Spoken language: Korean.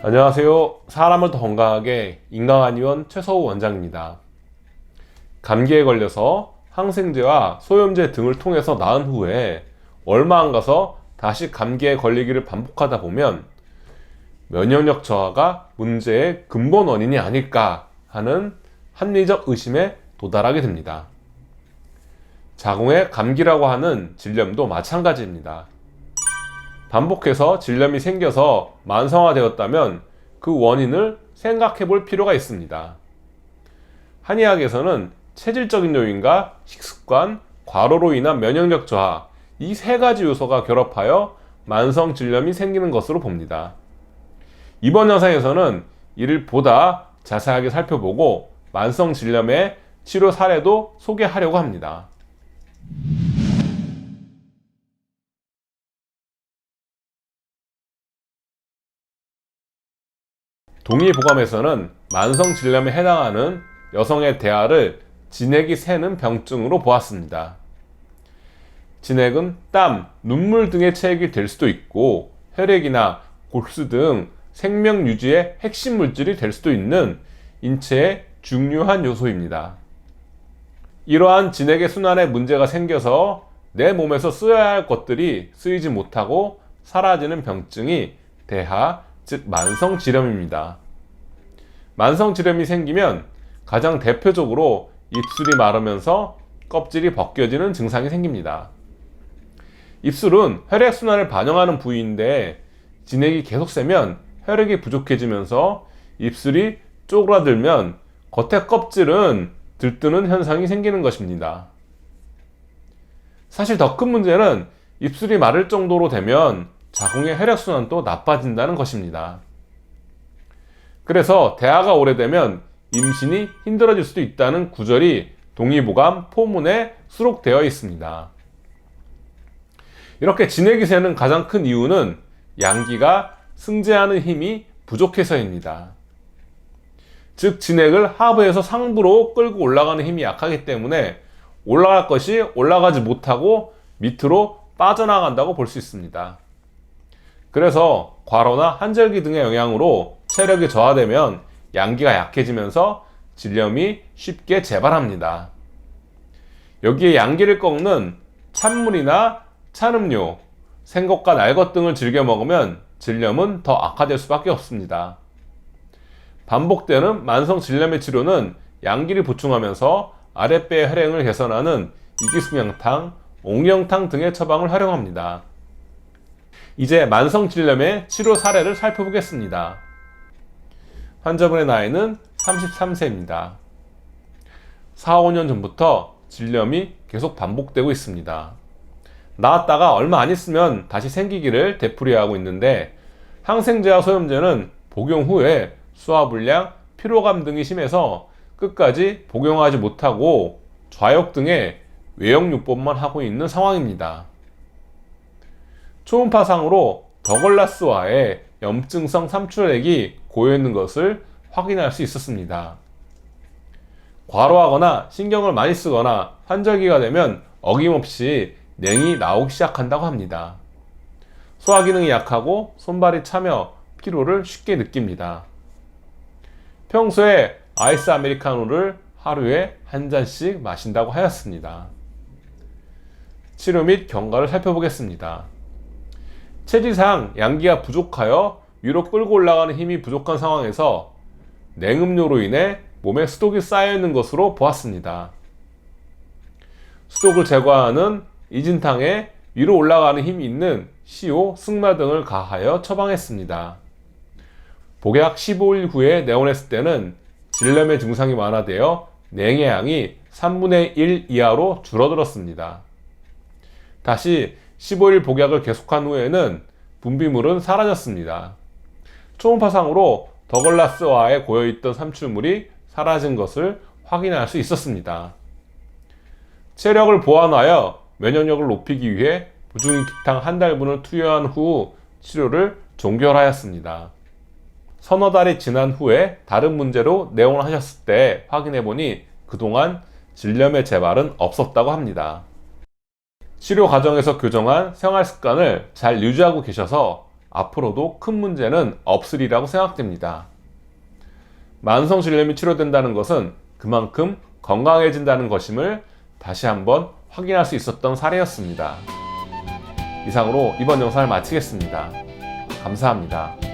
안녕하세요. 사람을 더 건강하게 인강한의원 최서우 원장입니다. 감기에 걸려서 항생제와 소염제 등을 통해서 나은 후에 얼마 안 가서 다시 감기에 걸리기를 반복하다 보면 면역력 저하가 문제의 근본 원인이 아닐까 하는 합리적 의심에 도달하게 됩니다. 자궁의 감기라고 하는 질염도 마찬가지입니다. 반복해서 질염이 생겨서 만성화되었다면 그 원인을 생각해 볼 필요가 있습니다. 한의학에서는 체질적인 요인과 식습관, 과로로 인한 면역력 저하, 이 세 가지 요소가 결합하여 만성 질염이 생기는 것으로 봅니다. 이번 영상에서는 이를 보다 자세하게 살펴보고 만성 질염의 치료 사례도 소개하려고 합니다. 동의보감에서는 만성 질염에 해당하는 여성의 대하를 진액이 새는 병증으로 보았습니다. 진액은 땀, 눈물 등의 체액이 될 수도 있고 혈액이나 골수 등 생명 유지의 핵심 물질이 될 수도 있는 인체의 중요한 요소입니다. 이러한 진액의 순환에 문제가 생겨서 내 몸에서 쓰여야 할 것들이 쓰이지 못하고 사라지는 병증이 대하, 즉 만성질염입니다. 만성질염이 생기면 가장 대표적으로 입술이 마르면서 껍질이 벗겨지는 증상이 생깁니다. 입술은 혈액순환을 반영하는 부위인데 진액이 계속 새면 혈액이 부족해지면서 입술이 쪼그라들면 겉의 껍질은 들뜨는 현상이 생기는 것입니다. 사실 더 큰 문제는 입술이 마를 정도로 되면 자궁의 혈액순환도 나빠진다는 것입니다. 그래서 대하가 오래되면 임신이 힘들어질 수도 있다는 구절이 동의보감 포문에 수록되어 있습니다. 이렇게 진액이 새는 가장 큰 이유는 양기가 승제하는 힘이 부족해서입니다. 즉 진액을 하부에서 상부로 끌고 올라가는 힘이 약하기 때문에 올라갈 것이 올라가지 못하고 밑으로 빠져나간다고 볼 수 있습니다. 그래서 과로나 한절기 등의 영향으로 체력이 저하되면 양기가 약해지면서 질염이 쉽게 재발합니다. 여기에 양기를 꺾는 찬물이나 찬 음료, 생것과 날것 등을 즐겨 먹으면 질염은 더 악화될 수밖에 없습니다. 반복되는 만성 질염의 치료는 양기를 보충하면서 아랫배의 혈행을 개선하는 이기승양탕, 옥령탕 등의 처방을 활용합니다. 이제 만성 질염의 치료 사례를 살펴보겠습니다. 환자분의 나이는 33세입니다. 4, 5년 전부터 질염이 계속 반복되고 있습니다. 나았다가 얼마 안 있으면 다시 생기기를 되풀이하고 있는데 항생제와 소염제는 복용 후에 소화불량, 피로감 등이 심해서 끝까지 복용하지 못하고 좌욕 등의 외역요법만 하고 있는 상황입니다. 초음파상으로 더글라스와의 염증성 삼출액이 고여있는 것을 확인할 수 있었습니다. 과로하거나 신경을 많이 쓰거나 환절기가 되면 어김없이 냉이 나오기 시작한다고 합니다. 소화기능이 약하고 손발이 차며 피로를 쉽게 느낍니다. 평소에 아이스 아메리카노를 하루에 한 잔씩 마신다고 하였습니다. 치료 및 경과를 살펴보겠습니다. 체질상 양기가 부족하여 위로 끌고 올라가는 힘이 부족한 상황에서 냉음료로 인해 몸에 수독이 쌓여 있는 것으로 보았습니다. 수독을 제거하는 이진탕에 위로 올라가는 힘이 있는 시오, 승마 등을 가하여 처방했습니다. 복약 15일 후에 내원했을 때는 질염의 증상이 완화되어 냉의 양이 3분의 1 이하로 줄어들었습니다. 다시 15일 복약을 계속한 후에는 분비물은 사라졌습니다. 초음파상으로 더글라스와에 고여있던 삼출물이 사라진 것을 확인할 수 있었습니다. 체력을 보완하여 면역력을 높이기 위해 부중익탕 한 달분을 투여한 후 치료를 종결하였습니다. 서너 달이 지난 후에 다른 문제로 내원을 하셨을 때 확인해보니 그동안 질염의 재발은 없었다고 합니다. 치료 과정에서 교정한 생활 습관을 잘 유지하고 계셔서 앞으로도 큰 문제는 없으리라고 생각됩니다. 만성 질염이 치료된다는 것은 그만큼 건강해진다는 것임을 다시 한번 확인할 수 있었던 사례였습니다. 이상으로 이번 영상을 마치겠습니다. 감사합니다.